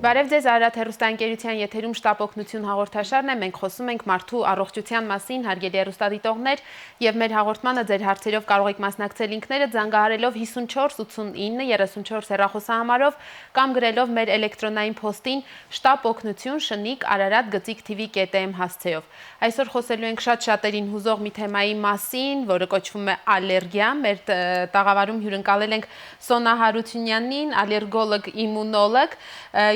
Բարև ձեզ Արարատ հեռուստաընկերության եթերում շտապ օգնություն հաղորդաշարն է, մենք խոսում ենք մարդու առողջության մասին, հարգելի հեռուստադիտողներ, եւ մեր հաղորդմանը ձեր հարցերով կարող եք մասնակցել ինքներդ զանգահարելով 5489 34 հեռախոսահամարով կամ գրելով մեր էլեկտրոնային փոստին շտապ օգնություն շնիկ Արարատ @tv.am հասցեով։ Այսօր խոսելու ենք շատերին հուզող մի թեմայի մասին, որը կոչվում է ալերգիա։ Մեր տաղավարում հյուրընկալել ենք Սոնա Հարությունյանին, ալերգոլոգ, իմունոլոգ։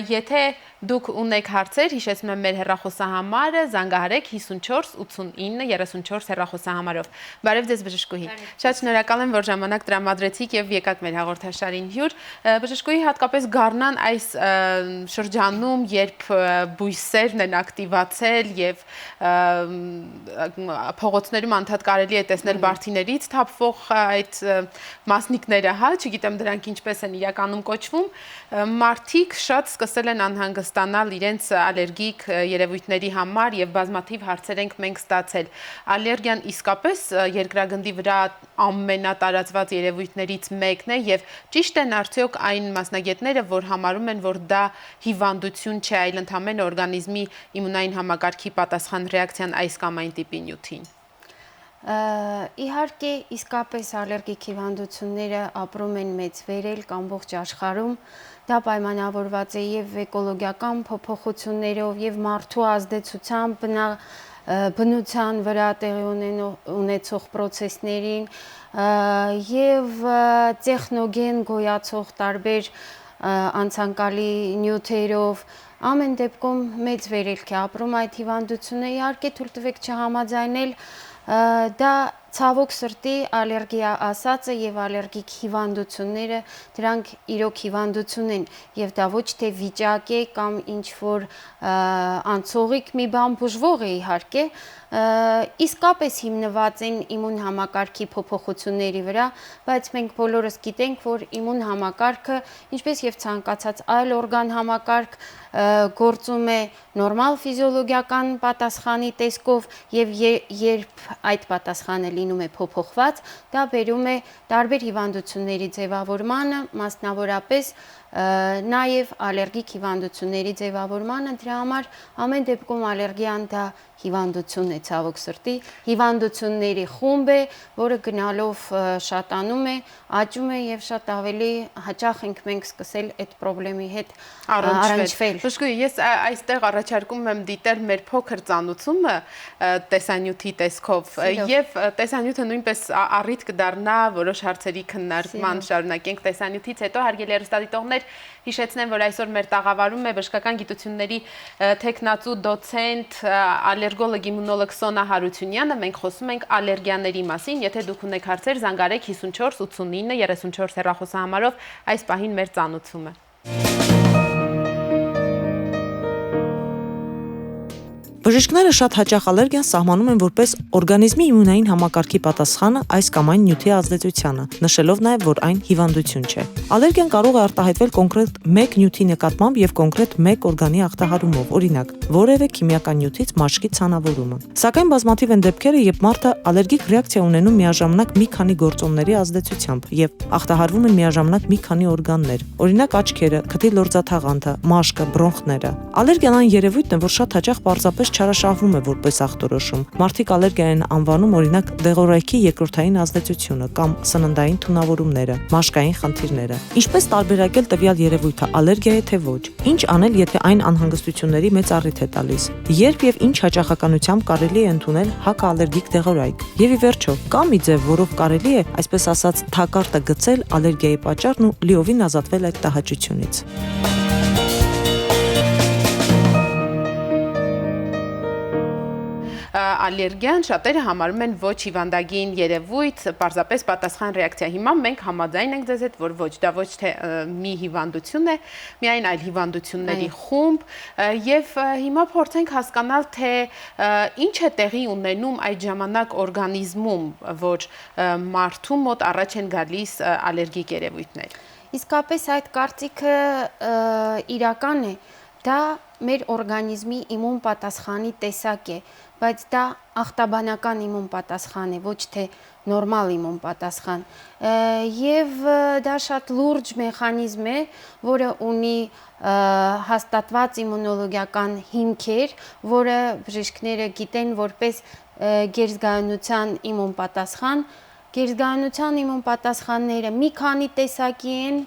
Եթե դուք ունեք հարցեր, հիշեցնում եմ մեր հեռախոսահամարը, զանգահարեք 54 89 34 հեռախոսահամարով։ Բարև ձեզ բժշկուհի։ Շատ շնորհակալ եմ, որ ժամանակ տրամադրեցիք եւ եկաք մեր հաղորդաշարին հյուր։ Բժշկուհի հատկապես գարնան այս շրջանում, երբ բույսերն են ակտիվացել եւ փողոցներում անդադ կարելի է տեսնել բարձիներից թափվող այդ մասնիկները, հա, չգիտեմ դրանք ինչպես են իրականում կոչվում, մարդիկ շատ սկսել են անհանգստանալ իրենց ալերգիկ երևույթների համար եւ բազմաթիվ հարցեր ենք մենք ստացել։ Ալերգիան իսկապես երկրագնդի վրա ամենատարածված երևույթներից մեկն է եւ ճիշտ են արդյոք այն մասնագետները, որ համարում են, որ դա հիվանդություն չէ, այլ ընդհանրապես օրգանիզմի իմունային համակարգի պատասխան ռեակցիան այս կամ այն տիպի նյութին։ Իհարկե, իսկապես ալերգիկ հիվանդությունները ապրում են մեծ վերելք ամբողջ աշխարհում։ Դա պայմանավորված է եւ էկոլոգիական փոփոխություններով եւ մարդու ազդեցությամբ բնության վրա տեղի ունեցող process-ներին եւ տեխնոգեն գոյացող տարբեր անցանկալի նյութերով ամեն դեպքում մեծ վերելք է ապրում այդ հիվանդությունը։ Իհարկե, թույլ տվեք չհամաձայնել, դա ցավոք սրտի ալերգիա ասածը եւ ալերգիկ հիվանդությունները դրանք իրոք հիվանդություն են եւ դա ոչ թե վիճակ է կամ ինչ որ անցողիկ մի բան բուժվող է իհարկե, իսկապես հիմնված են իմուն համակարգի փոփոխությունների վրա, բայց մենք բոլորս գիտենք, որ իմուն համակարգը, ինչպես եւ ցանկացած այլ օրգան համակարգ, գործում է նորմալ ֆիզիոլոգիական պատասխանի տեսքով եւ երբ այդ պատասխանը լինում է փոփոխված, դա բերում է տարբեր հիվանդությունների ձևավորմանը, մասնավորապես նաև ալերգիկ հիվանդությունների ձևավորմանը, դրա համար ամեն դեպքում ալերգիան դա հիվանդություն է ցավոք սրտի, հիվանդությունների խումբ է, որը գնալով շատանում է, աճում է եւ շատ ավելի հաճախ ենք մենք սկսել այդ խնդրի հետ առնչվել։ Բժշկուհի, ես այստեղ առաջարկում եմ դիտել մեր փոքր ծանուցումը տեսանյութի տեսքով եւ տեսանյութը նույնպես առիթ կդառնա որոշ հարցերի քննարկման շարունակենք տեսանյութից հետո հարգելի հեռուստադիտողներ հիշեցնեմ, որ այսօր մեր տաղավարում է բժշկական գիտությունների թեկնածու դոցենտ ալերգոլոգ իմունոլոգ Սոնա Հարությունյանը, մենք խոսում ենք ալերգիաների մասին, եթե դուք ունեք հարցեր զանգարեք 54 89 34 հեռախոսահամարով, այս պահին մեր ծանուցումը։ Բժիշկները շատ հաճախ ալերգիան սահմանում են որպես օրգանիզմի իմունային համակարգի պատասխանը այս կամ այն նյութի ազդեցությանը, նշելով նաև, որ այն հիվանդություն չէ։ Ալերգիան կարող է արտահայտվել կոնկրետ մեկ նյութի նկատմամբ եւ կոնկրետ մեկ օրգանի ախտահարումով, օրինակ, որևէ քիմիական նյութից մաշկի ցանավորումը։ Սակայն բազմաթիվ են դեպքերը, երբ մարդը ալերգիկ ռեակցիա ունենում միաժամանակ մի քանի գործոնների ազդեցությամբ եւ ախտահարվում են միաժամանակ մի քանի օրգաններ, օրինակ աչքերը, քթի լորձաթաղանթը, մաշկը, բրոնխները։ Ալերգիան այն երևույթն է, որ շատ հաճախ պարզապես չարաշահվում է որպես ախտորոշում։ Մարդիկ ալերգիա են անվանում օրինակ դեղորայքի երկրորդային ազդեցությունը կամ սննդային թունավորումները, մաշկային խնդիրները։ Ինչպես տարբերակել տվյալ երևույթը ալերգիա է թե ոչ։ Ինչ անել, եթե այն անհանգստությունների մեծ առիթ է տալիս։ Երբ եւ ինչ հաճախականությամբ կարելի է ընդունել հակաալերգիկ դեղորայք։ Եվ ի վերջո, կա մի ձև, որով կարելի է, այսպես ասած, թակարդը գցել ալերգիայի պատճառն ու լիովին ազատվել այդ տհաճությունից։ Ալերգիան շատերը համարում են ոչ հիվանդագին երևույթ, պարզապես պատասխան ռեակցիա։ Հիմա մենք համաձայն ենք ձեզ հետ, որ ոչ, դա ոչ թե մի հիվանդություն է, միայն այլ հիվանդությունների խումբ, եւ հիմա փորձենք հասկանալ, թե ինչ է տեղի ունենում այդ ժամանակ օրգանիզմում, որ մարդու մոտ առաջ են գալիս ալերգիկ երևույթներ։ Իսկապես այդ կարծիքը իրական է, դա մեր օրգանիզմի իմուն պատասխանի տեսակ է, բայց դա ախտաբանական իմուն պատասխան է, ոչ թե նորմալ իմուն պատասխան։ Եվ դա շատ լուրջ մեխանիզմ է, որը ունի հաստատված իմունոլոգիական հիմքեր, որը բժիշկները գիտեն որպես գերզգայունության իմուն պատասխան։ Գերզգայունության իմուն պատասխանները մի քանի տեսակի են,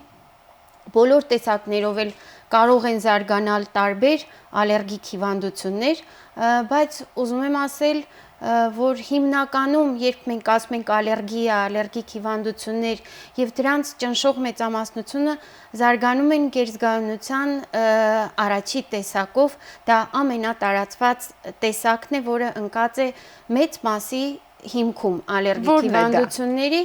բոլոր տեսակներով էլ կարող են զարգանալ տարբեր ալերգիկ հիվանդություններ, բայց ուզում եմ ասել, որ հիմնականում, երբ մենք ասում ենք ալերգիա, ալերգիկ հիվանդություններ եւ դրանց ճնշող մեծամասնությունը զարգանում են գերզգայունության առաջի տեսակով, դա ամենատարածված տեսակն է, որը ընկած է մեծ մասի հիմքում ալերգիկ հիվանդությունների,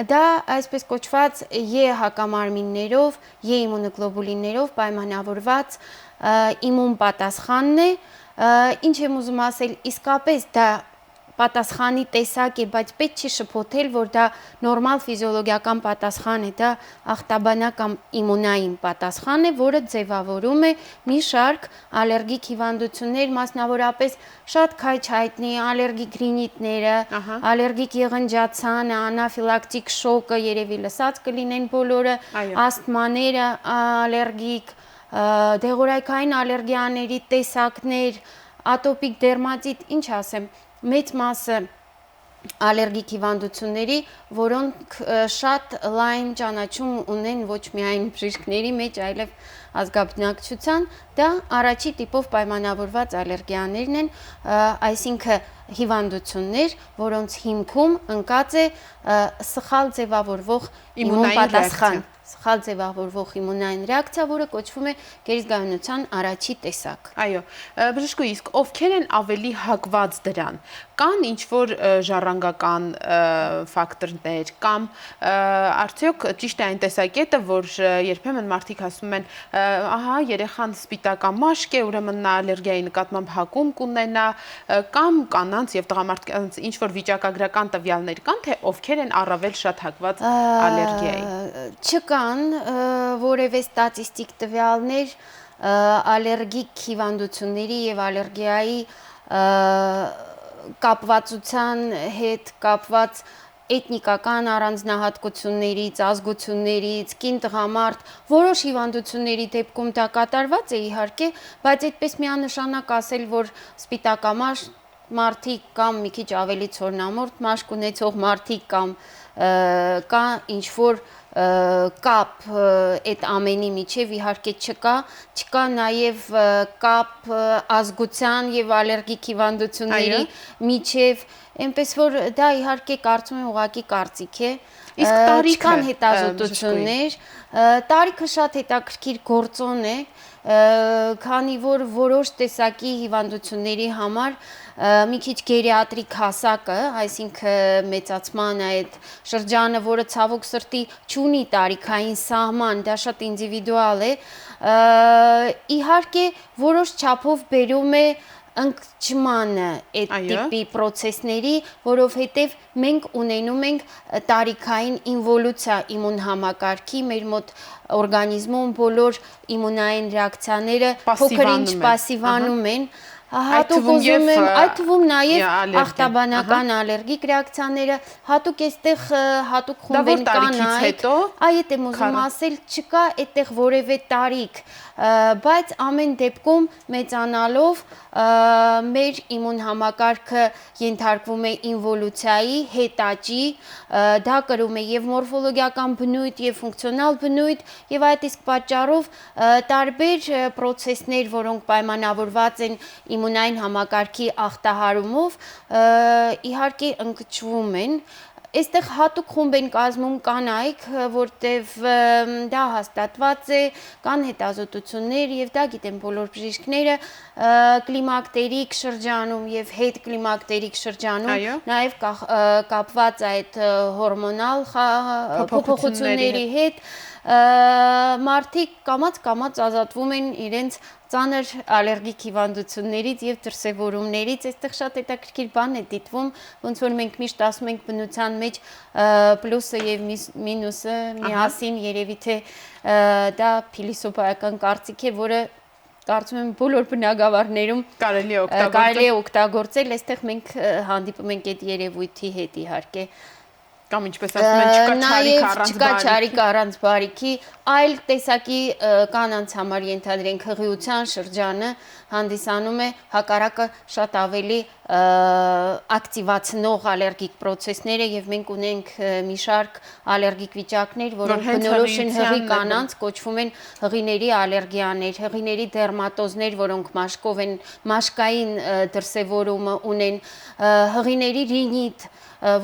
դա այսպես կոչված Է հակամարմիններով, Է իմունոգլոբուլիններով պայմանավորված իմուն պատասխանն է, ինչ եմ ուզում ասել, իսկապես դա պատասխանի տեսակ է, բայց պետք չի շփոթել, որ դա նորմալ ֆիզիոլոգիական պատասխան է, դա ախտաբանական իմունային պատասխան է, որը ձևավորում է մի շարք ալերգիկ հիվանդություններ, մասնավորապես շատ քայչ հայտնի ալերգիկ ռինիտները, ալերգիկ եղնջացանը, անաֆիլակտիկ շոկը, երևի լսած կլինեն բոլորը, ասթմաները, ալերգիկ, դեղորայքային ալերգիաների տեսակներ, ատոպիկ դերմատիտ, ինչ ասեմ, մեծ մասը ալերգիկ հիվանդությունների, որոնք շատ լայն ճանաչում ունեն ոչ միայն բժիշկների մեջ, այլև ազգաբնակչության, դա առաջի տիպով պայմանավորված ալերգիաներն են, այսինքն հիվանդություններ, որոնց հիմքում ընկած է սխալ ձևավորվող իմուն պատասխան, սխալ ձևավորվող իմունային ռեակցիա, որը կոչվում է գերզգայունության առաջի տեսակ։ Այո, բժիշկ, իսկ ովքեր են ավելի հակված դրան։ Կան ինչ-որ ժառանգական ֆակտորներ կամ արդյոք ճիշտ է այն տեսակետը, որ երբեմն մարդիկ ասում են, ահա, երեխան սպիտակամաշկ է, ուրեմն նա ալերգիայի նկատմամբ հակում կունենա, կամ կանանց եւ տղամարդկանց ինչ-որ վիճակագրական տվյալներ կան, թե ովքեր են առավել շատ հակված ալերգիայի։ Չկան որևէ ստատիստիկ տվյալներ ալերգիկ հիվանդությունների եւ ալերգիայի կապվածության հետ կապված էթնիկական առանձնահատկություններից, ազգություններից, կին տղամարդ, որոշ հիվանդությունների դեպքում դա կատարված է իհարկե, բայց այդպես միանշանակ ասել, որ սպիտակամաշ մարդիկ կամ մի քիչ ավելի ցորնամորթ մաշկ ունեցող մարդիկ կամ կա ինչ-որ կապ այդ ամենի միջև իհարկե չկա նաև կապ ազգության եւ ալերգիկ հիվանդությունների միջև, այնպես որ դա իհարկե կարծում եմ ուղղակի կարծիք է, իսկ տարիքը հետազոտություններ, տարիքը շատ հետաքրքիր գործոն է, քանի որ որոշ տեսակի հիվանդությունների համար մի քիչ գերիատրիկ հասակը, այսինքն մեծացման այդ շրջանը, որը ցավոք սրտի չունի տարիքային սահման, դա շատ ինդիվիդուալ է, իհարկե որոշ չափով բերում է ընկճմանը այդ տիպի պրոցեսների, որովհետև մենք ունենում ենք տարիքային ինվոլյուցիա իմուն համակարգի, մեր մոտ օրգանիզմում բոլոր իմունային ռեակցիաները փոքր-ինչ պասիվանում են, հատուկ ուզում եմ, այդ թվում նաև ախտաբանական ալերգիկ ռեակցիաները, հատուկ էստեղ հատուկ խումբ են կանայք, այդ եմ ուզում ասել, չկա այդտեղ որևէ տարիք, բայց ամեն դեպքում մեծանալով մեր իմուն համակարգը ենթարկվում է ինվոլյուցիայի, հետաճի, դա կրում է եւ մորֆոլոգիական բնույթ եւ ֆունկցիոնալ բնույթ եւ այդ իսկ պատճառով տարբեր պրոցեսներ, որոնք պայմանավորված են իմունային համակարգի ախտահարումով, իհարկե ընկճվում են։ Այստեղ հատուկ խումբ են կազմում կանայք, որտեվ դա հաստատված է, կան հետազոտություններ եւ դա գիտեն բոլոր բժիշկները, կլիմակտերիկ շրջանում եւ հետ կլիմակտերիկ շրջանում, նաեւ կապված այդ հորմոնալ փոփոխությունների հետ, մարդիկ կամաց ազատվում են իրենց ծանր ալերգիկ հիվանդություններից եւ դրսևորումներից, այստեղ շատ հետաքրքիր բան է դիտվում, ոնց որ մենք միշտ ասում ենք բնության մեջ պլյուսը եւ մինուսը միասին, երևի թե դա փիլիսոփայական կարծիք է, որը կարծում եմ բոլոր բնագավառներում կարելի է օգտագործել, այստեղ մենք հանդիպում ենք այդ երևույթի հետ իհարկե։ Կամ ինչպես ասում են, չկա չարիք առանց չկա չարիք առանց բարիքի, այլ տեսակի կանանց համար ենթադրենք հղիության շրջանը հանդիսանում է հակառակը շատ ավելի ակտիվացնող ալերգիկ պրոցեսները եւ մենք ունենք մի շարք ալերգիկ վիճակներ, որոնք բնորոշ են հղի կանանց, կոչվում են հղիների ալերգիաներ, հղիների դերմատոզներ, որոնք մաշկով են, մաշկային դրսևորումը ունեն, հղիների ռինիտ,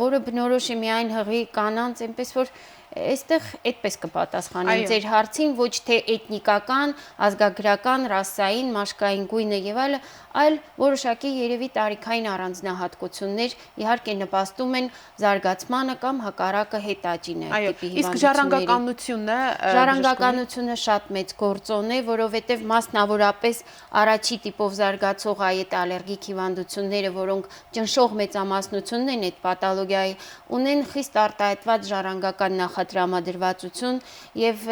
որը բնորոշ է միայն հղի կանանց, այնպես որ այստեղ այդպես կպատասխանեմ ձեր հարցին, ոչ թե էթնիկական, ազգագրական, ռասային, մաշկային գույնը եւ այլը, այլ որոշակի երևի տարիքային առանձնահատկություններ իհարկե նպաստում են զարգացմանը կամ հակառակը հետաճին այդ տիպի հիվանդությունների։ Իսկ ժառանգականությունը ժառանգականությունը շատ մեծ գործոն է, որովհետեւ մասնավորապես առաջի տիպով զարգացող այդ ալերգիկ հիվանդությունները, որոնք ճնշող մեծամասնությունն են այդ պաթոլոգիայի, ունեն խիստ արտահայտված ժառանգական նախատրամադրվածություն եւ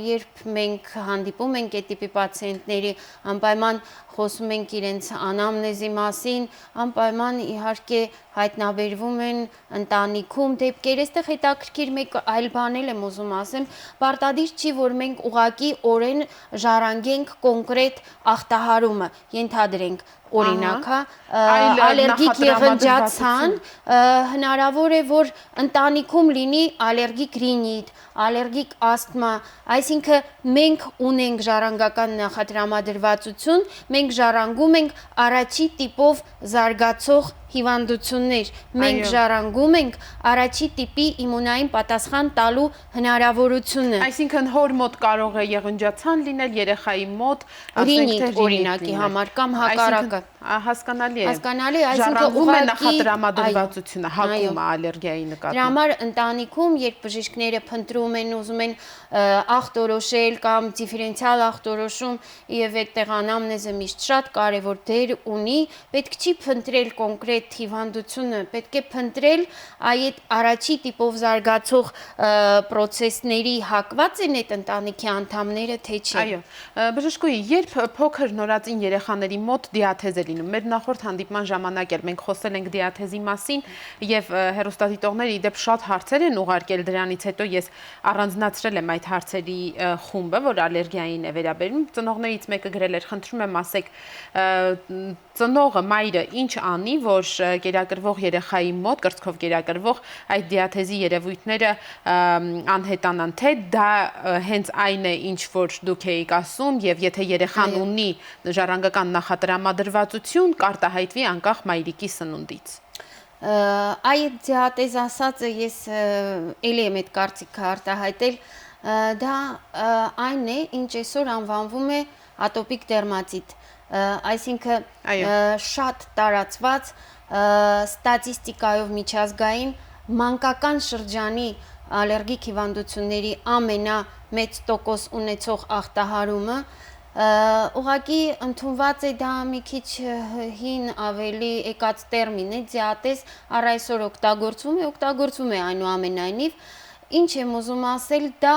երբ մենք հանդիպում ենք այդ տիպի պացիենտների, անպայման խոսում ենք իրենց անամնեզի մասին, անպայման իհարկե հայտնաբերվում են ընտանիքում դեպքեր, այստեղ հետաքրքիր մեկ այլ բան եմ ուզում ասեմ, պարտադիր չի, որ մենք ուղակի օրեն ժառանգենք կոնկրետ ախտահարումը, ենթադրենք օրինակ, ալերգիկ եղնջացան, հնարավոր է, որ ընտանիքում լինի ալերգիկ ռինիտ, ալերգիկ ասթմա, այսինքն մենք ունենք ժառանգական նախատրամադրվածություն, մենք ժառանգում ենք առաջի տիպով զարգացող հիվանդություններ, մենք ժառանգում ենք առաջի տիպի իմունային պատասխան տալու հնարավորությունը։ Այսինքն հոր մոտ կարող է եղնջացան լինել, երեխայի մոտ ռինիտ օրինակի համար կամ հակառակը։ Հասկանալի է։ Հասկանալի, ժառանգում է նախատրամադրվածությունը, հակումը ալերգիայի նկատմամբ։ Դրա համար ընտանիքում, երբ բժիշկները փնտրում են, ուզում են ախտորոշել կամ դիֆերենցիալ ախտորոշում եւ այդտեղ անամնեզը միշտ շատ կարեւոր դեր ունի, պետք չի փնտրել կոնկրետ հիվանդությունը, պետք է փնտրել այդ առաջի տիպով զարգացող պրոցեսների հակված են այդ ընտանիքի անդամները, թե չէ։ Այո, բժշկուհի, երբ փոքր նորածին երեխաների մոտ դիաթեզ է լինում, մեր նախորդ հանդիպման ժամանակ էլ մենք խոսել ենք դիաթեզի մասին եւ հեռուստադիտողները իդեպ շատ հարցեր են ուղարկել դրանից հետո ես առանձնացրել եմ այդ հարցերի խումբը, որ ալերգիային է վերաբերում։ Ծնողներից մեկը գրել էր, խնդրում եմ ասեք, ծնողը, մայրը ինչ անի, որ կերակրվող երեխայի մոտ, կրծքով կերակրվող այդ դիաթեզի երևույթները անհետանան, թե դա հենց այն է, ինչ որ դուք եք ասում, եւ եթե երեխան ունի ժառանգական նախատրամադրվածություն, կարտահայտվի անկախ մայրիկի սնունդից։ Այդ դիաթեզ ասածը ես էլի եմ այդ կարծիքը արտահայտել, դա այն է, ինչ այսօր անվանվում է ատոպիկ դերմատիտ, այսինքն շատ տարածված ստատիստիկայով միջազգային մանկական շրջանի ալերգիկ հիվանդությունների ամենամեծ տոկոս ունեցող ախտահարումը ուղղակի ընդունված է դա մի քիչ հին ավելի եկած տերմին է, դիաթեզ առ այսօր օգտագործվում է այնուամենայնիվ, ինչ եմ ուզում ասել, դա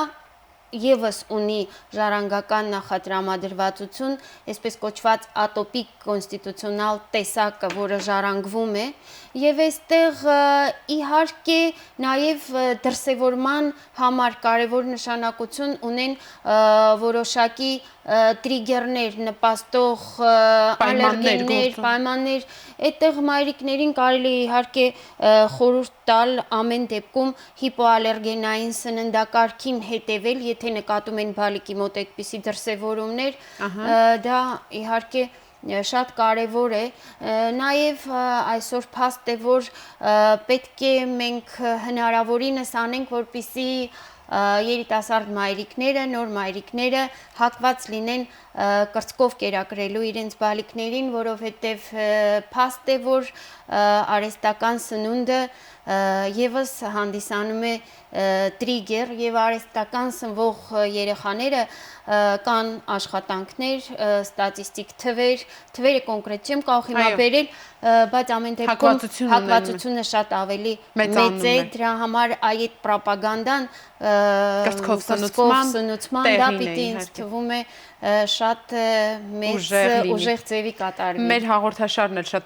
եւս ունի ժառանգական նախատրամադրվածություն, այսպես կոչված ատոպիկ կոնստիտուցիոնալ տեսակը, որը ժառանգվում է, եւ այստեղ իհարկե նաեւ դրսևորման համար կարեւոր նշանակություն ունեն որոշակի տրիգերներ, նպաստող ալերգեններ, պայմաններ, այդտեղ մայրիկներին կարելի է իհարկե խորհուրդ տալ ամեն դեպքում հիպոալերգենային սննդակարգին հետևել, եթե նկատում են բալիկի մոտ այդպիսի դրսևորումներ, դա իհարկե շատ կարևոր է, նաև այսօր փաստ է, որ պետք է մենք հնարավորինս անենք, որպեսզի երիտասարդ մայրիկները, նոր մայրիկները հակված լինեն կրծքով կերակրելու իրենց բալիկներին, որովհետև փաստ է, որ արհեստական սնունդը եւս հանդիսանում է տրիգեր եւ արհեստական սնվող երեխաները կան աշխատանքներ, ստատիստիկ թվերը կոնկրետ չեմ կարող հիմա բերել, բայց ամեն դեպքում հակվածությունը շատ ավելի մեծ է, դրա համար այդ պրոպագանդան կրծքով սնուցման դա պիտի ինձ թվում է շատ մեծ ուժեղ ձևի կատարվի։ Մեր հաղորդաշարն էլ շատ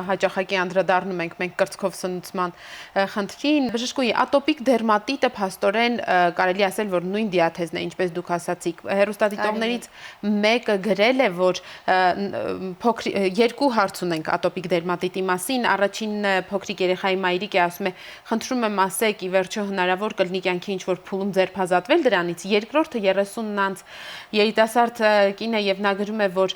հաճախակի անդրադառնում ենք մենք կրծքով սնուցման խնդրին։ Բժշկուհի, ատոպիկ դերմատիտը փաստորեն կարելի ասել, որ նույն դիաթեզն է, ինչպես դուք ասացիք։ Հեռուստադիտողներից մեկը գրել է, որ երկու հարց ունենք ատոպիկ դերմատիտի մասին։ Առաջինը փոքրիկ երեխայի մայրիկ է, ասում է, խնդրում եմ ասեք, ի վերջո հնարավոր կլինի կյանքի ինչ-որ փուլում ձերբազատվել դրանից։ Երկրորդը 30-ից երիտասարդ կին է եւ նա գրում է, որ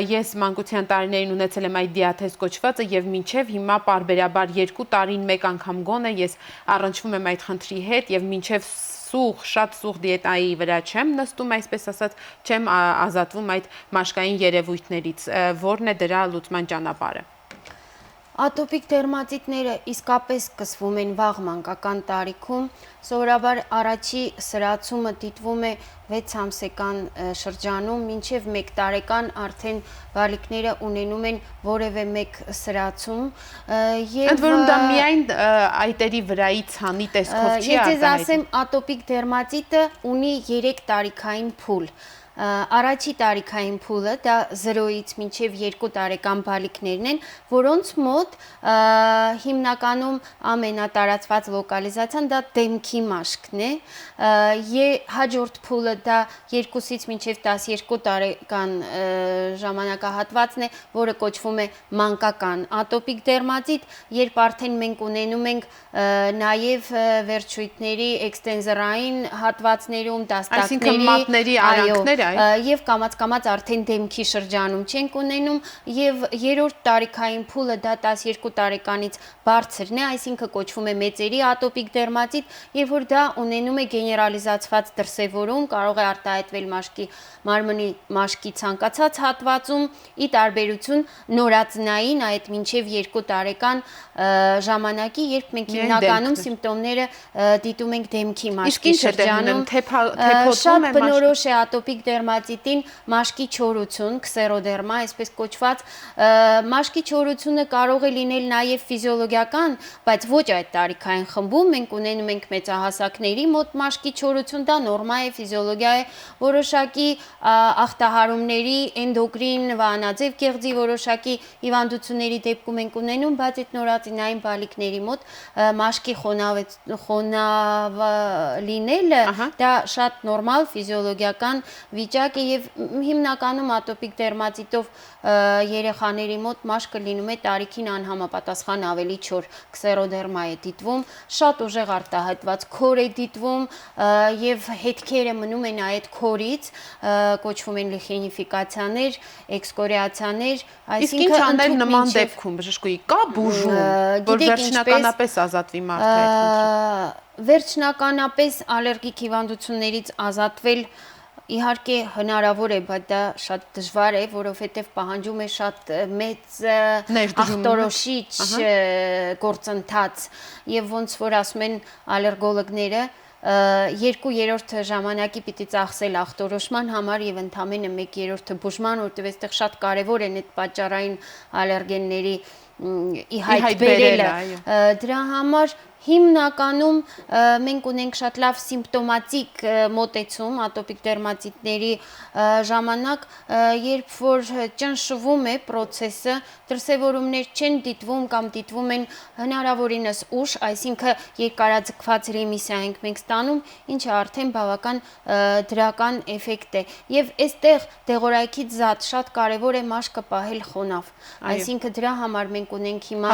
ես մանկության տարիներին ունեցել եմ այդ դիաթեզ կոչվածը եւ մինչեւ հիմա պարբերաբար 2 տարին մեկ անգամ գոնե ես առնչվում եմ այդ խնդրի հետ եւ մինչեւ շատ սուղ դիետայի վրա չեմ նստում, այսպես ասած, չեմ ազատվում այդ մաշկային երևույթներից, որն է դրա լուծման ճանապարհը։ Ատոպիկ դերմատիտները իսկապես սկսվում են վաղ մանկական տարիքում, սովորաբար առաջի սրացումը դիտվում է 6 ամսեկան շրջանում, մինչև 1 տարեկան արդեն բալիկները ունենում են որևէ մեկ սրացում։ Ընդ որում դա միայն այտերի վրայի ցանի տեսքով չի արտահայտվում։ Եթե ասեմ, ատոպիկ դերմատիտը ունի 3 տարիքային փուլ։ Առաջի տարիքային փուլը դա 0-ից մինչև 2 տարեկան բալիկներն են, որոնց մոտ հիմնականում ամենատարածված լոկալիզացիան դա դեմքի մաշկն է։ Հաջորդ փուլը դա 2-ից մինչև 12 տարեկան ժամանակահատվածն է, որը կոչվում է մանկական ատոպիկ դերմատիտ, երբ արդեն մենք ունենում ենք նաև վերջույթների էքստենզորային հատվածներում, դաստակների, այսինքն մատների արանքները, եւ կամաց-կամաց արդեն դեմքի շրջանում չենք ունենում եւ երրորդ տարիքային փուլը դա 12 տարեկանից բարձրն է, այսինքն կոչվում է մեծերի ատոպիկ դերմատիտ, երբ որ դա ունենում է գեներալիզացված դրսևորում, կարող է արտահայտվել մարմնի մաշկի ցանկացած հատվածում, ի տարբերություն նորածնային այդ մինչև 2 տարեկան ժամանակի, երբ մենք հիմնականում սիմպտոմները դիտում ենք դեմքի մաշկի շրջանում, շատ բնորոշ է ատոպիկ դերմատիտին մաշկի չորություն, քսերոդերմա, այսպես կոչված, մաշկի չորությունը կարող է լինել նաև ֆիզիոլոգիական, բայց ոչ այդ տարիքային խմբում, մենք ունենում ենք մեծահասակների մոտ մաշկի չորություն, դա նորմալ է, ֆիզիոլոգիա է, որոշակի ախտահարումների, էնդոկրին, վահանաձև կեղծի որոշակի հիվանդությունների դեպքում ենք ունենում, բայց այդ նորածինային բալիկների մոտ մաշկի խոնավ լինելը դա շատ նորմալ ֆիզիոլոգիական վիճակ է եւ հիմնականում ատոպիկ դերմատիտով երեխաների մոտ մաշկը լինում է տարիքին անհամապատասխան ավելի չոր քսերոդերմա է դիտվում, շատ ուժեղ արտահայտված քոր է դիտվում եւ հետքերը մնում են այդ քորից, կոչվում են լիխենիֆիկացիաներ, էքսկորիացիաներ, այսինքն ինչ անել նման դեպքում, բժշկուհի, կա բուժում, որ վերջնականապես ազատվի մարդը այդ խնդրից։ Վերջնականապես ալերգիկ հիվանդություններից ազատվել իհարկե հնարավոր է, բայց դա շատ դժվար է, որովհետև պահանջում է շատ մեծ ախտորոշիչ գործընթաց եւ ոնց որ ասում են ալերգոլոգները 2/3 ժամանակի պիտի ծախսել ախտորոշման համար եւ ընդամենը 1/3 բուժման, որտեղ այստեղ շատ կարեւոր են այդ պատճառային ալերգենների ի հայտ բերելը։ Դրա համար հիմնականում մենք ունենք շատ լավ սիմպտոմատիկ մոտեցում ատոպիկ դերմատիտների ժամանակ, երբ որ ճնշվում է process-ը, դրսևորումներ չեն դիտվում կամ դիտվում են հնարավորինս ուշ, այսինքն երկարաձգված ռեմիսիա ենք մենք ստանում, ինչը արդեն բավական դրական էֆեկտ է։ Եվ այստեղ դեղորայքից զատ շատ կարևոր է մաշկը պահել խոնավ։ Այսինքն դրա համար մենք ունենք հիմա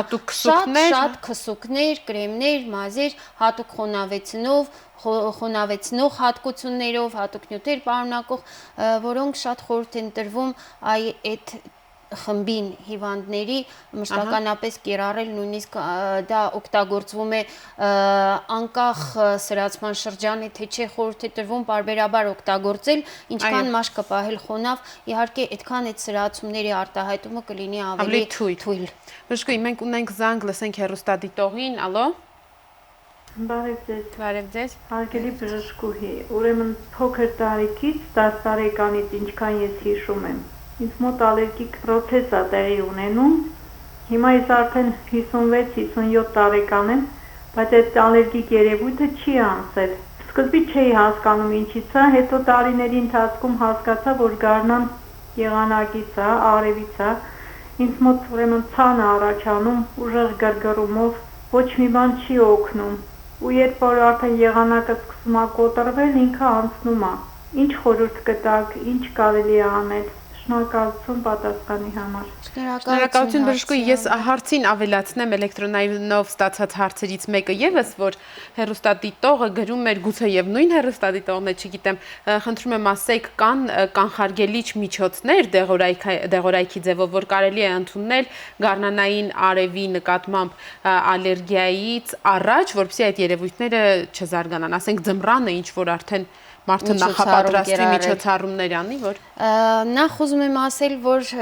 շատ քսուկներ, կրեմներ, մազեր, հատուկ խոնավեցնող հատկություններով, հատուկ նյութեր պարունակող, որոնք շատ խորհուրդ են տրվում այդ խմբին հիվանդների մշտականապես կիրառել, նույնիսկ դա օգտագործվում է անկախ սրացման շրջանի, թե չէ խորհուրդ է տրվում պարբերաբար օգտագործել, ինչքան մաշկը պահել խոնավ, իհարկե այդքան այդ սրացումների արտահայտումը կլինի ավելի թույլ։ Բժշկուհի, մենք ունենք զանգ, լսենք հեռուստադիտողին, ալո։ Բարև ձեզ։ Հարգելի բժշկուհի, ուրեմն փոքր տարիքից 10 տարեկանից ինչքան ես հիշում եմ, ինձ մոտ ալերգիկ process է տեղի ունենում։ Հիմա ես արդեն 56-57 տարեկան եմ, բայց այդ ալերգիկ երևույթը չի անցել։ Սկզբից չէի հասկանում ինչից է, հետո տարիների ընթացքում հասկացա, որ գարնան եղանակից է, արևից է, ինձ մոտ ուրեմն ցան է առաջանում, ուժեղ գրգռումով, ոչ մի բան չի օգնում, ու երբ որ արդեն եղանակը սկսում է կոտրվել, ինքը անցնում է։ Ինչ խորհուրդ կտաք, ինչ կարելի է անել։ Շնորհակալություն պատասխանի համար։ Շնորհակալություն բժշկուհի, ես հարցին ավելացնեմ էլեկտրոնայնով ստացած հարցերից մեկը եւս, որ հեռուստադիտողը գրում էր, գուցե եւ նույն հեռուստադիտողն է, չգիտեմ, խնդրում եմ ասեք, կան կանխարգելիչ միջոցներ դեղորայքի ձևով, որ կարելի է ընդունել գարնանային արևի նկատմամբ ալերգիայից առաջ, որպեսզի այդ երևույթները չզարգանան, ասենք ձմռանը, ինչ որ արդեն մարդը նախապատրաստի միջոցառումներ անի, որ նախ ուզում եմ ասել, որ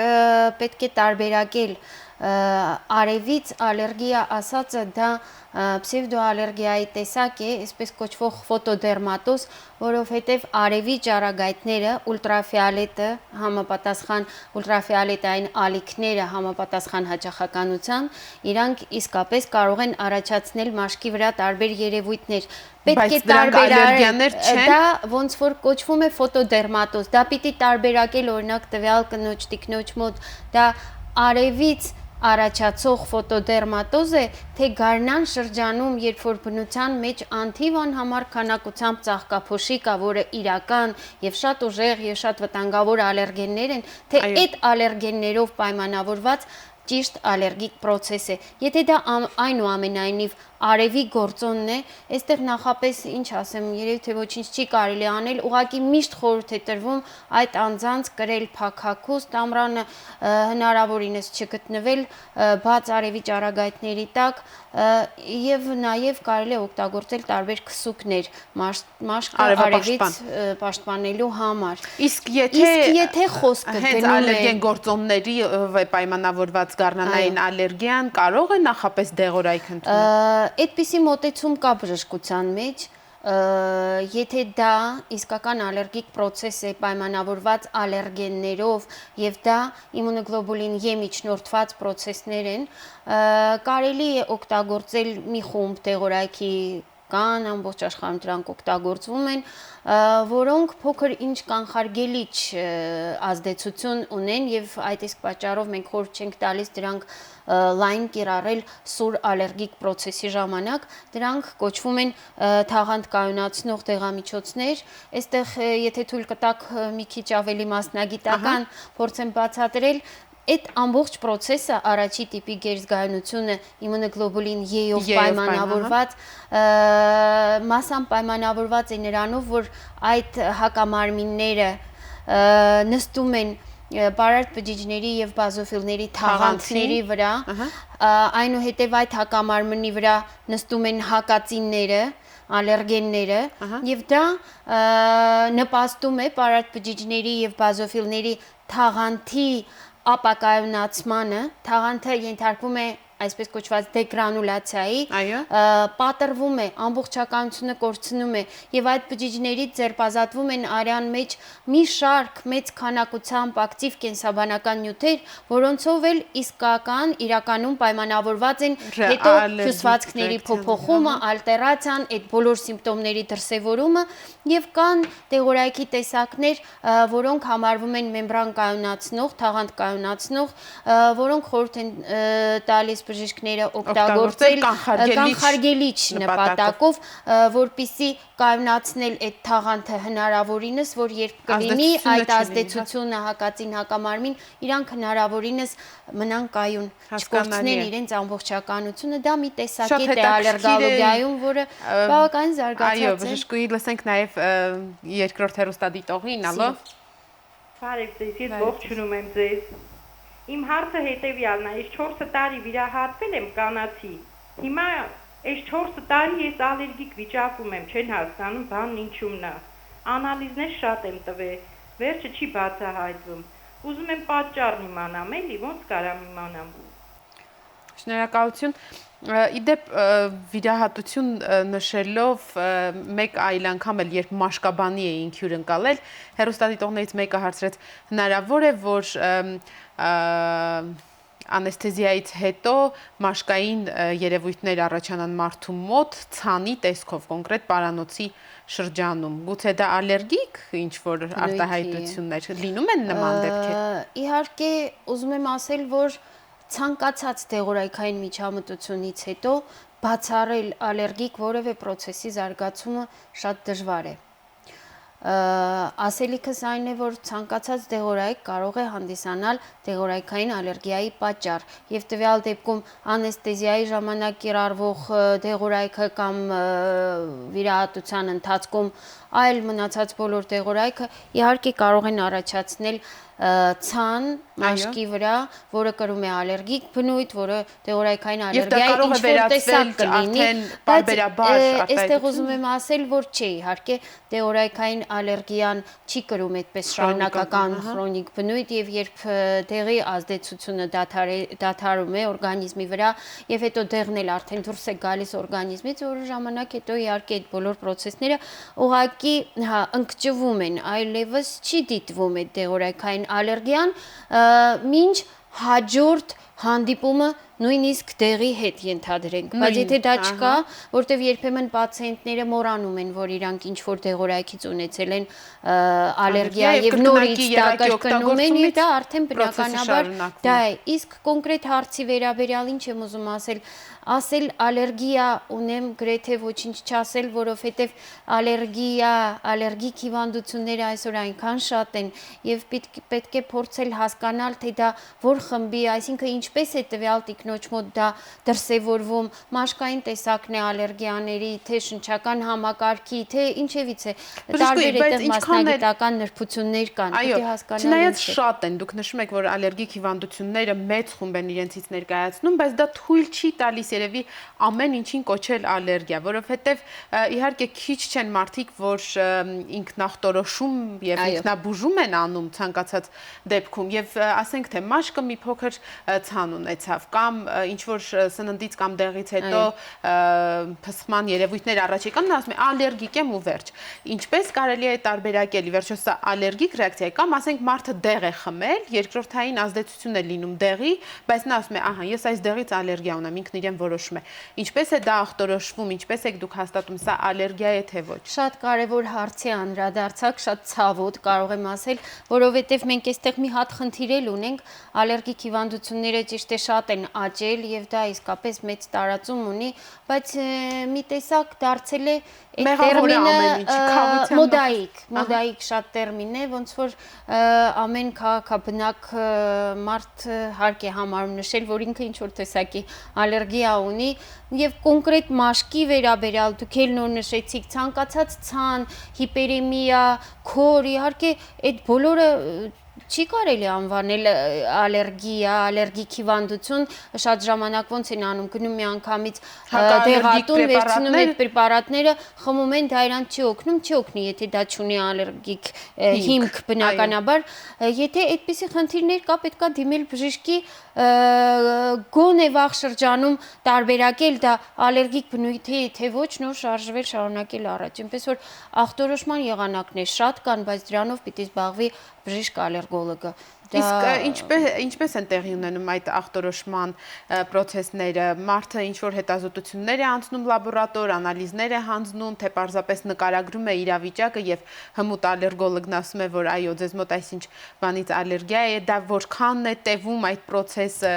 պետք է տարբերակել արևից ալերգիա ասածը դա պսևդոալերգիայի տեսակ է, այսպես կոչվող ֆոտոդերմատոզ, որովհետև արևի ճառագայթները, ուլտրաֆիոլետը համապատասխան ուլտրաֆիոլետային ալիքները համապատասխան հաճախականության, իրանք իսկապես կարող են առաջացնել մաշկի վրա տարբեր երևույթներ։ Պետք է տարբերակել, դա ոնց որ կոչվում է ֆոտոդերմատոզ, դա պիտի տարբերակել օրինակ տվյալ կնոջ, տիկնոջ մոտ, դա արևից առաջացող ֆոտոդերմատոզ է, թե գարնան շրջանում, երբ որ բնության մեջ անթիվ անհամար քանակությամբ ծաղկափոշի կա, որը իրական եւ շատ ուժեղ եւ շատ վտանգավոր ալերգեններ են, թե այդ ալերգեններով պայմանավորված ճիշտ ալերգիկ պրոցես է։ Եթե դա այնուամենայնիվ արևի գործոնն է, այստեղ նախապես ինչ ասեմ, երևի թե ոչինչ չի կարելի անել, ուղղակի միշտ խորհուրդ է տրվում այդ անձանց կրել փակակուստ, ամռանը հնարավորինս չգտնվել բաց արևի ճառագայթների տակ եւ նաեւ կարելի է օգտագործել տարբեր քսուկներ մաշկը արևից պաշտպանելու համար։ Իսկ եթե խոսքը հենց ալերգեն գործոնների պայմանավորված գարնանային ալերգիան կարող է նախապես դեղորայք ընդունել։ Այդպիսի մոտեցում կա բժշկության մեջ, եթե դա իսկական ալերգիկ պրոցես է պայմանավորված ալերգեններով եւ դա իմունոգլոբուլին E միջնորդված պրոցեսներ են, կարելի է օգտագործել մի խումբ դեղորայքի կան, ամբողջ աշխարհում դրանք օգտագործվում են, որոնք փոքր ինչ կանխարգելիչ ազդեցություն ունեն եւ այդ իսկ պատճառով մենք խորհուրդ չենք տալիս դրանք լայն կիրառել սուր ալերգիկ պրոցեսի ժամանակ, դրանք կոչվում են թաղանթ կայունացնող դեղամիջոցներ, այստեղ եթե թույլ կտաք մի քիչ ավելի մասնագիտական փորձեմ բացատրել, այդ ամբողջ պրոցեսը առաջի տիպի գերզգայունությունը իմունոգլոբուլին E-ով պայմանավորված մասամբ պայմանավորված է նրանով, որ այդ հակամարմինները նստում են պարարտ բջիջների եւ բազոֆիլների թաղանթների վրա, այնուհետև այդ հակամարմնի վրա նստում են հակածինները, ալերգենները եւ դա նպաստում է պարարտ բջիջների եւ բազոֆիլների թաղանթի ապակայունացմանը, թաղանթը ենթարկվում է այսպես կոչված դեգրանուլացիայի, պատրվում է, ամբողջականությունը կորցնում է եւ այդ բջիջներից ձերբազատվում են արյան մեջ մի շարք մեծ քանակությամբ ակտիվ կենսաբանական նյութեր, որոնցով էլ իսկական իրականում պայմանավորված են հետո հյուսվածքների փոփոխումը, ալտերացիան, այդ բոլոր սիմպտոմների դրսևորումը եւ կան դեղորայքի տեսակներ, որոնք համարվում են մեմբրան կայունացնող, թաղանթ կայունացնող, որոնք խորհուրդ են տալիս բժիշկները օգտագործել կանխարգելիչ նպատակով, որպիսի կայունացնել այդ թաղանթը հնարավորինս, որ երբ կլինի այդ ազդեցությունը հակածին հակամարմին, իրանք հնարավորինս մնան կայուն, չկորցնեն իրենց ամբողջականությունը, դա մի տեսակետ է ալերգոլոգիայում, որը բավականին զարգացած է։ Այո, բժշկուհի, լսենք նաև երկրորդ հեռուստադիտողին, ալո։ Բարև ձեզ, ես ողջունում եմ ձեզ։ Իմ հարցը հետևյալն է, ես 4 տարի վիրահատվել եմ կանացի, հիմա այս 4 տարի ես ալերգիկ վիճակում եմ, չեն հասկանում բանն ինչումն է, անալիզներ շատ եմ տվել, վերջը չի բացահայտվում, ուզում եմ պատճառն իմանամ, էլի, ոնց կարամ իմանամ։ Շնորհակալություն։ Իդեպ վիրահատություն նշելով մեկ այլ անգամ էլ երբ մաշկաբանի էինք հյուր ընկալել, հեռուստադիտողներից մեկը հարցրեց, հնարավոր է, որ անեսթեզիայից հետո մաշկային երևույթներ առաջանան մարդու մոտ ցանի տեսքով, կոնկրետ պարանոցի շրջանում։ Գուցե դա ալերգիկ ինչ-որ արտահայտություններ լինում են նման դեպքեր։ Իհարկե, ուզում եմ ասել, որ ցանկացած դեղորայքային միջամտությունից հետո բացառել ալերգիկ որևէ process-ի զարգացումը շատ դժվար է։ Ասելիքս այն է, որ ցանկացած դեղորայք կարող է հանդիսանալ դեղորայքային ալերգիայի պատճառ եւ տվյալ դեպքում անեսթեզիայի ժամանակ կիրառվող դեղորայքը կամ վիրահատության ընթացքում այլ մնացած բոլոր դեղորայքը իհարկե կարող են առաջացնել ցան մաշկի վրա, որը կրում է ալերգիկ բնույթ, որը դեղորայքային ալերգիայի ինչ-որ տեսակ կլինի, բայց այստեղ ուզում եմ ասել, որ չէ, իհարկե դեղորայքային ալերգիան չի կրում այդպես շարունակական քրոնիկ բնույթ եւ երբ դեղի ազդեցությունը դադարում է օրգանիզմի վրա եւ հետո դեղն էլ արդեն դուրս է գալիս օրգանիզմից, որը ժամանակ հետո իհարկե այդ բոլոր process-ները ուղղակի ընկճվում են, այլևս չի դիտվում այդ դեղորայքային ալերգիան, մինչ հաջորդ հանդիպումը նույնիսկ դեղի հետ ենթադրենք, բայց եթե դա չկա, որտեվ երբեմն պացիենտները մոռանում են, որ իրանք ինչ-որ դեղորայքից ունեցել են ալերգիա եւ նորից դա կրկնում են, դա արդեն բնականաբար դա է։ Իսկ կոնկրետ հարցի վերաբերյալ ինչ եմ ուզում ասել ալերգիա ունեմ գրեթե ոչինչ չասել, որովհետև ալերգիկ հիվանդությունները այսօր այնքան շատ են եւ պետք է փորձել հասկանալ, թե դա որ խմբի, այսինքն ինչպես է տվյալ տիկնոջ մոտ դա դրսևորվում, մաշկային տեսակն է ալերգիաների, թե շնչական համակարգի, թե ինչևից է, տարբեր այդտեղ մասնագիտական նրբություններ կան, պետք է հասկանալ։ Չնայած շատ են, դուք նշում եք, որ ալերգիկ հիվանդությունները մեծ խումբ են իրենցից ներկայացնում, բայց դա թույլ չի տալիս երևի ամեն ինչին կոչել ալերգիա, որովհետև իհարկե քիչ չեն մարդիկ, որ ինքնախտորոշում եւ ինքնաբուժում են անում ցանկացած դեպքում եւ ասենք թե մաշկը մի փոքր ցան ունեցավ կամ ինչ որ սննդից կամ դեղից հետո փսխման երևույթներ առաջ եկան, ասում է ալերգիկ եմ ու վերջ։ Ինչպես կարելի է տարբերակել, ի վերջո սա ալերգիկ ռեակցիա է կամ ասենք մարդը դեղ է խմել, երկրորդային ազդեցություն է լինում դեղի, բայց նա ասում է, ահա, ես այս դեղից ալերգիա ունեմ, ինքն իրեն որոշում է։ Ինչպես է դա ախտորոշվում, ինչպես եք դուք հաստատում, սա ալերգիա է թե ոչ։ Շատ կարևոր հարցի անդրադարձակ, շատ ցավոտ կարող եմ ասել, որովհետև մենք այստեղ մի հատ խնդիր ունենք, ալերգիկ հիվանդությունները ճիշտ է շատ են աճել եւ դա իսկապես մեծ տարածում ունի, բայց մի տեսակ դարձել է այդ տերմինը մոդայիկ շատ տերմին է, ոնց որ ամեն քաղաքաբնակ մարդ հարկ է համարում նշել, որ ինքը ինչ որ տեսակի ալերգիա ունի եւ կոնկրետ մաշկի վերաբերյալ դուք էլ նոր նշեցիք ցանկացած ցան, հիպերեմիա, քոր, իհարկե այդ բոլորը չի կարելի անվանել ալերգիա, ալերգիկ հիվանդություն, շատ ժամանակ ոնց են անում, գնում մի անգամից դեղատուն, վերցնում այդ պրեպարատները, խմում են, դա իրան չի օգնում, չի օգնի, եթե դա չունի ալերգիկ հիմք բնականաբար, եթե այդպիսի խնդիրներ կա, պետք է դիմել բժշկի, գոնե վաղ շրջանում տարբերակել դա ալերգիկ բնույթի թե ոչ, նոր շարժվել շարունակել առաջ, այնպես որ ախտորոշման եղանակներ շատ կան, բայց դրանով պիտի զբաղվի բժիշկ ալերգոլոգը։ Իսկ ինչպես են տեղի ունենում այդ ախտորոշման process-ները, մարդը ինչ որ հետազոտություններ է անցնում լաբորատոր, անալիզներ է հանձնում, թե պարզապես նկարագրում է իրավիճակը եւ հմուտ ալերգոլոգն ասում է, որ այո, ձեզ մոտ այսինչ բանից ալերգիա է, դա որքանն է տևում այդ process-ը,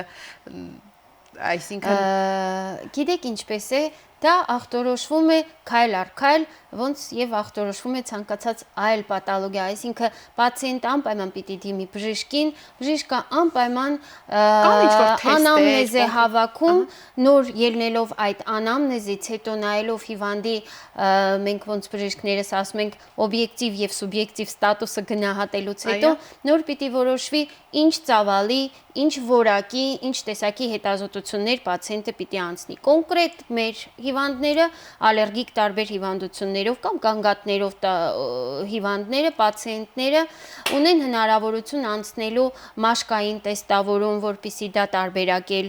այսինքն գիտեք ինչպես է, դա ախտորոշվում է քայլ առ քայլ, ոնց եւ ախտորոշվում է ցանկացած այլ պաթոլոգիա, այսինքն պացիենտը անպայման պիտի դիմի բժշկին, բժիշկը անպայման անամնեզ է հավաքում, նոր ելնելով այդ անամնեզից հետո նայելով հիվանդի, մենք ոնց բժիշկներս ասում ենք, օբյեկտիվ եւ սուբյեկտիվ ստատուսը գնահատելուց հետո նոր պիտի որոշվի ինչ ծավալի, ինչ որակի, ինչ տեսակի հետազոտություններ պացիենտը պիտի անցնի։ Կոնկրետ մեր հիվանդները ալերգիկ տարբեր հիվանդություններով կամ կանգատներով հիվանդները, պացիենտները ունեն հնարավորություն անցնելու մաշկային տեստավորում, որպեսզի դա տարբերակել,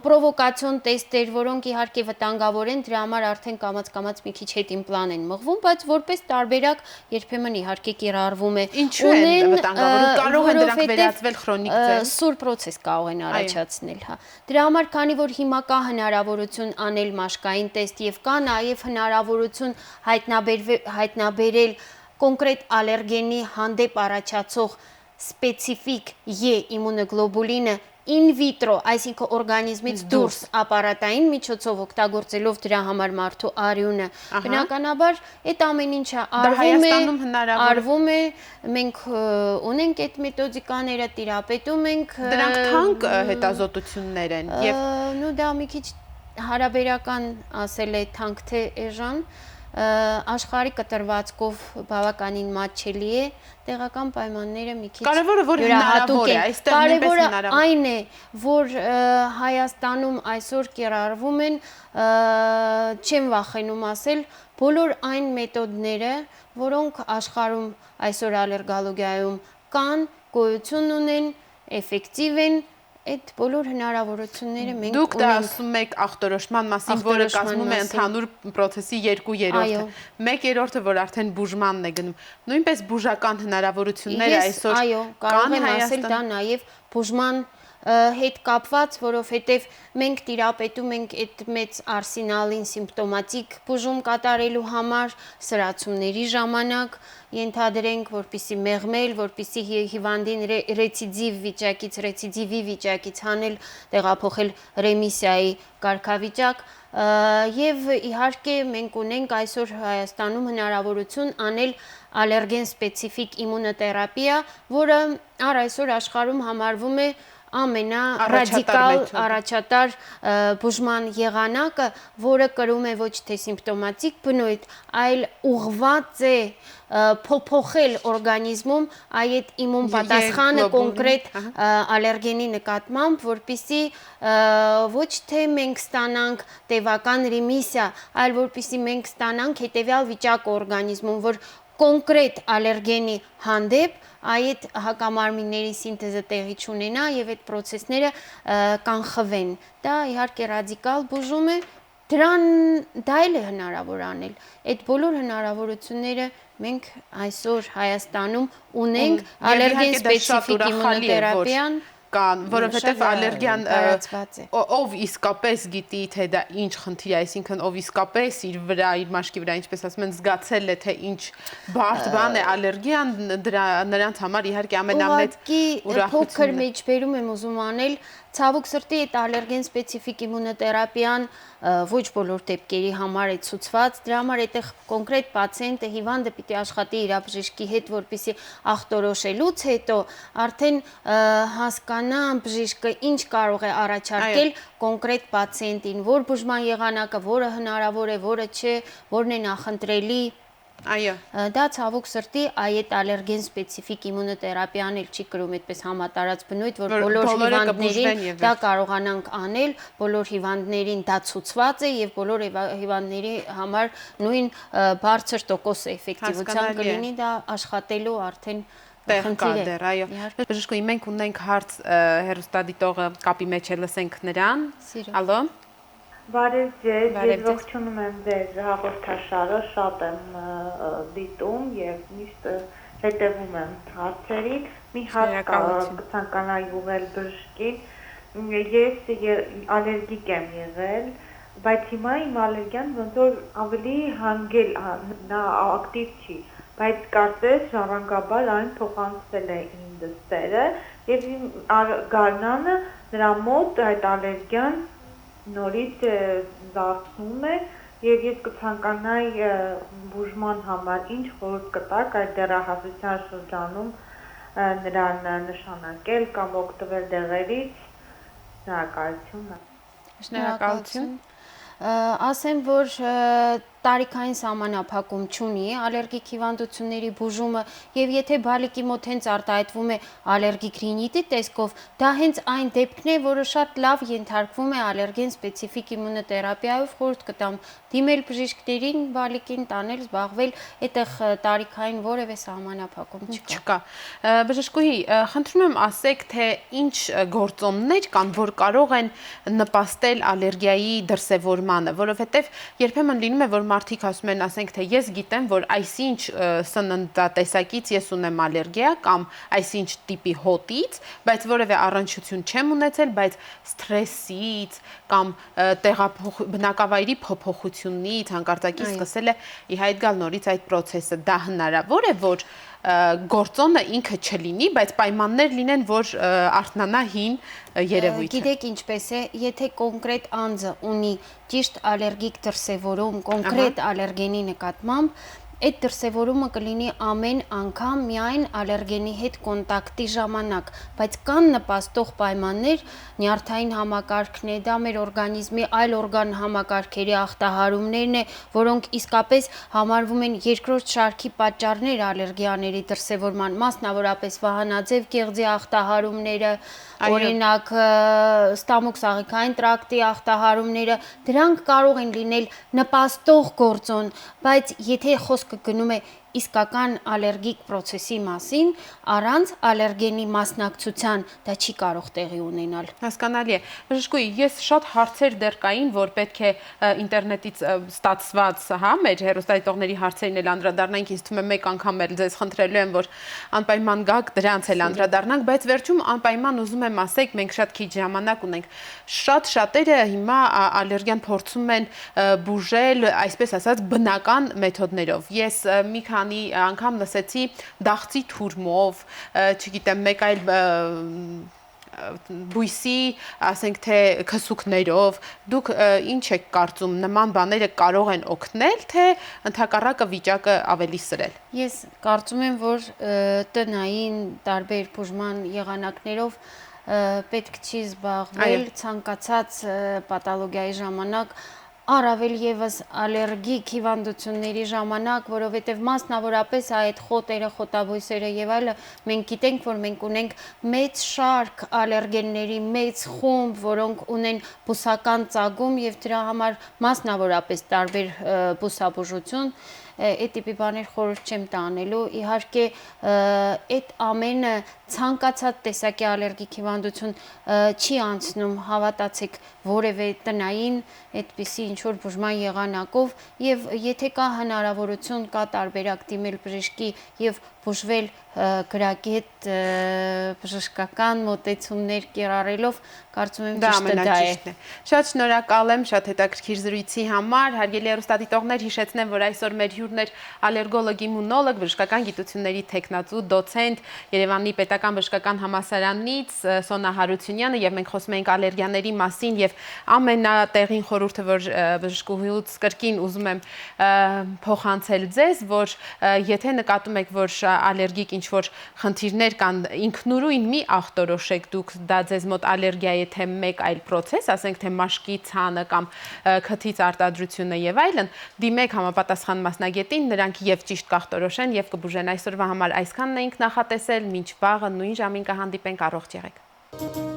պրովոկացիոն տեստեր, որոնք իհարկե վտանգավոր են, դրա համար արդեն կամաց-կամաց մի քիչ հետիմպլան են մղվում, բայց որպես տարբերակ երբեմն իհարկե կիրառվում է։ Ինչու են վտանգավոր, կարող են դրանք վերածվել քրոնիկ ձև։ սուր process կարող են առաջացնել, հա։ Դրա համար, քանի որ հիմա կա հնարավորություն անել մաշկային տեստ եւ կա նաեւ հնարավորություն հայտնաբերել կոնկրետ ալերգենի հանդեպ առաջացող սպეციფիկ E իմունոգլոբուլինը in vitro, այսինքն օրգանիզմից դուրս ապարատային միջոցով օգտագործելով դրա համար մարդու արյունը, բնականաբար այդ ամեն ինչը արվում է, մենք ունենք այդ մեթոդիկաները, տիրապետում ենք։ Դրանք թանկ հետազոտություններ են եւ նու դա մի քիչ հարաբերական ասել է թանկ թե էժան, աշխարհի կտրվածքով բավականին մատչելի է, տեղական պայմանները մի քիչ կարևորը որ հնարավոր է, այստեղ նույնպես հնարավոր այն է, որ Հայաստանում այսօր կիրառվում են, չեմ վախենում ասել, բոլոր այն մեթոդները, որոնք աշխարհում այսօր ալերգոլոգիայում կան, գոյություն ունեն, էֆեկտիվ են, այդ բոլոր հնարավորությունները մենք ունենք։ Դուք դա ասում եք ախտորոշման մասին, որը կազմում է ընդհանուր process-ի 2/3-ը։ 1/3-ը, որ արդեն բուժմանն է գնում։ Նույնպես բուժական հնարավորությունները այսօր կարող եմ ասել դա նաև բուժման հետ կապված, որովհետև մենք տիրապետում ենք այդ մեծ արսենալին սիմպտոմատիկ բուժում կատարելու համար, սրացումների ժամանակ ենթադրենք, որպեսզի մեղմել, որպեսզի հիվանդին ռեցիդիվի վիճակից հանել, տեղափոխել ռեմիսիայի կարգավիճակ, եւ իհարկե մենք ունենք այսօր Հայաստանում հնարավորություն անել ալերգեն սպეციფիկ իմունոթերապիա, որը այսօր աշխարհում համարվում է ամենառադիկալ առաջատար բուժման եղանակը, որը կրում է ոչ թե սիմպտոմատիկ բնույթ, այլ ուղղված է փոփոխել օրգանիզմում այդ իմուն պատասխանը կոնկրետ ալերգենի նկատմամբ, որպեսզի ոչ թե մենք ստանանք տևական ռեմիսիա, այլ որպեսզի մենք ստանանք հետեւյալ վիճակ օրգանիզմում, որ կոնկրետ ալերգենի հանդեպ այդ հակամարմինների սինթեզը տեղի չունենա եւ այդ process-ները կանխվեն։ Դա իհարկե ռադիկալ բուժում է, դա էլ է հնարավոր անել։ Այդ բոլոր հնարավորությունները մենք այսօր Հայաստանում ունենք, ալերգեն սպეციფիկ իմունոթերապիան կան, որովհետև ալերգիան ով իսկապես գիտի, թե դա ինչ խնդիր է, այսինքն ով իսկապես իր վրա, իր մաշկի վրա, ինչպես ասում են, զգացել է, թե ինչ բարդ բան է ալերգիան, նրանց համար իհարկե ամենամեծ ուրախությունն է։ Փոքր մեջբերում եմ ուզում անել, ցավոք սրտի այդ ալերգեն սպეციფիկ իմունոթերապիան ոչ բոլոր դեպքերի համար է ցուցված, դրա համար այդտեղ կոնկրետ պացիենտը հիվանդը պիտի աշխատի իր բժշկի հետ, որպեսզի ախտորոշելուց հետո արդեն հասկանա բժիշկը ինչ կարող է առաջարկել կոնկրետ պացիենտին, որ բուժման եղանակը, որը հնարավոր է, որը չէ, որն է նախընտրելի։ Այո։ Դա ցավոք սրտի այդ ալերգեն սպეციფիկ իմունոթերապիան էլ չի կրում այդպես համատարած բնույթ, որ բոլոր հիվանդներին դա կարողանանք անել, բոլոր հիվանդներին դա ցուցված է եւ բոլոր հիվանդների համար նույն բարձր տոկոս էֆեկտիվության կլինի, դա աշխատելու արդեն տեղ կա դեռ, այո։ Բժշկուհի, մենք ունենք հարց հեռուստադիտողը կապի մեջ է, լսենք նրան։ Ալո։ Բարև ձեզ, ես ողջունում եմ ձեր հաղորդաշարը, շատ եմ դիտում եւ միշտ հետևում եմ հարցերին։ Մի հարց կցանկանայի ուղղել բժշկին։ Ես ալերգիկ եմ եղել, բայց հիմա իմ ալերգիան ոնց որ ավելի հանգել, նա ակտիվ չի, բայց կարծես ժառանգաբար այն փոխանցել է իմ դստերը եւ իմ գարնանը նրա մոտ այդ ալերգիան նորից զարգանում է եւ ես կցանկանայի բուժման համար ինչ խորհուրդ կտաք այդ դեռահասության շրջանում նրան նշանակել կամ օգտվել դեղերից։ Շնորհակալություն։ Ասեմ, որ տարիքային սահմանափակում չունի ալերգիկ հիվանդությունների բուժումը եւ եթե բալիկի մոտ հենց արտահայտվում է ալերգիկ ռինիտի տեսքով, դա հենց այն դեպքն է, որը շատ լավ ենթարկվում է ալերգեն սպეციფիկ իմունոթերապիայով, խորհուրդ կտամ դիմել բժիշկներին, բալիկին տանել, զբաղվել, այդտեղ տարիքային որևէ սահմանափակում չկա։ Բժշկուհի, խնդրում եմ ասեք, թե ինչ գործոններ կան, որ կարող են նպաստել ալերգիայի դրսևորմանը, որովհետեւ երբեմն լինում է, որ մարդիկ ասում են, ասենք թե ես գիտեմ, որ այսինչ սննդատեսակից ես ունեմ ալերգիա կամ այսինչ տիպի հոտից, բայց որևէ առնչություն չեմ ունեցել, բայց սթրեսից կամ բնակավայրի փոփոխությունից հանկարծակի սկսել է ի հայտ գալ նորից այդ process-ը, դա հնարավոր է, որ գործոնը ինքը չլինի, բայց պայմաններ լինեն, որ արթնանա հին երևույթը։ Գիտեք ինչպես է, եթե կոնկրետ անձը ունի ճիշտ ալերգիկ դրսևորում, կոնկրետ ալերգենի նկատմամբ, այդ դրսևորումը կլինի ամեն անգամ միայն ալերգենի հետ կոնտակտի ժամանակ, բայց կան նպաստող պայմաններ, նյարդային համակարգն է, դա մեր օրգանիզմի այլ օրգան համակարգերի ախտահարումներն է, որոնք իսկապես համարվում են երկրորդ շարքի պատճառներ ալերգիաների դրսևորման, մասնավորապես վահանաձև կեղձի ախտահարումները, օրինակ ստամոքսաղիքային տրակտի ախտահարումները, դրանք կարող են լինել նպաստող գործոն, բայց եթե խոսքը գնում է իսկական ալերգիկ process-ի մասին, առանց ալերգենի մասնակցության դա չի կարող տեղի ունենալ։ Հասկանալի է։ Բժշկուհի, ես շատ հարցեր դեռ կային, որ պետք է ինտերնետից ստացված, հա, մեր հեռուստադիտողների հարցերին էլ անդրադառնանք, ինձ թվում է մեկ անգամ էլ ձեզ խնդրելու եմ, որ անպայման գաք դրանց էլ անդրադառնանք, բայց վերջում անպայման ուզում եմ ասեք, մենք շատ քիչ ժամանակ ունենք։ Շատերը հիմա ալերգիան փորձում են բուժել, այսպես ասած, բնական մեթոդներով։ Ես մի քանի անգամ լսեցի դաղձի թուրմով, չգիտեմ, մեկ այլ բույսի, ասենք թե քսուկներով, դուք ինչ եք կարծում, նման բաները կարող են օգնել, թե ընդհակառակը վիճակը ավելի սրել։ Ես կարծում եմ, որ տնային տարբեր բուժման եղանակներով պետք չի զբաղվել ցանկացած պաթոլոգիայի ժամանակ, առավել եւս ալերգիկ հիվանդությունների ժամանակ, որովհետեւ մասնավորապես այդ խոտերը, խոտաբույսերը եւ այլը, մենք գիտենք, որ մենք ունենք մեծ շարք ալերգենների, մեծ խումբ, որոնք ունեն բուսական ծագում եւ դրա համար մասնավորապես տարբեր բուսաբուժություն, այդ տիպի բաներ խորհուրդ չեմ տանելու, իհարկե այդ ամենը ցանկացած տեսակի ալերգիկ հիվանդություն չի անցնում, հավատացեք, որևէ տնային այդպիսի ինչ-որ բուժման եղանակով եւ եթե կա հնարավորություն, կա տարբերակ դիմել բժշկի եւ բուժվել գրագետ բժշկական մոտեցումներ կիրառելով, կարծում եմ ճիշտը դա է։ Շատ շնորհակալ եմ շատ հետաքրքիր զրույցի համար, հարգելի հեռուստադիտողներ, հիշեցնեմ, որ այսօր մեր հյուրն էր ալերգոլոգ, իմունոլոգ, բժշկական գիտությունների թեկնածու, դոցենտ Երևանի Պետական բժշկական համալսարանից Սոնա Հարությունյանը, եւ մենք խոսում ենք ալերգիաների մասին եւ ամենատեղին խորհուրդը, որ բժշկուհուց կրկին ուզում եմ փոխանցել ձեզ, որ եթե նկատում եք, որ ալերգիկ ինչ-որ խնդիրներ կան, ինքնուրույն մի ախտորոշեք դուք, դա ձեզ մոտ ալերգիա է թե մեկ այլ process, ասենք թե մաշկի ցանը կամ քթից արտադրությունը եւ այլն, դիմեք համապատասխան մասնագետին, նրանք եւ ճիշտ կախտորոշեն եւ կբուժեն։ Այսօրվա համար այսքանն էինք նախատեսել, մինչ վաղը նույն ժամին կհանդիպենք, առողջ եղեք։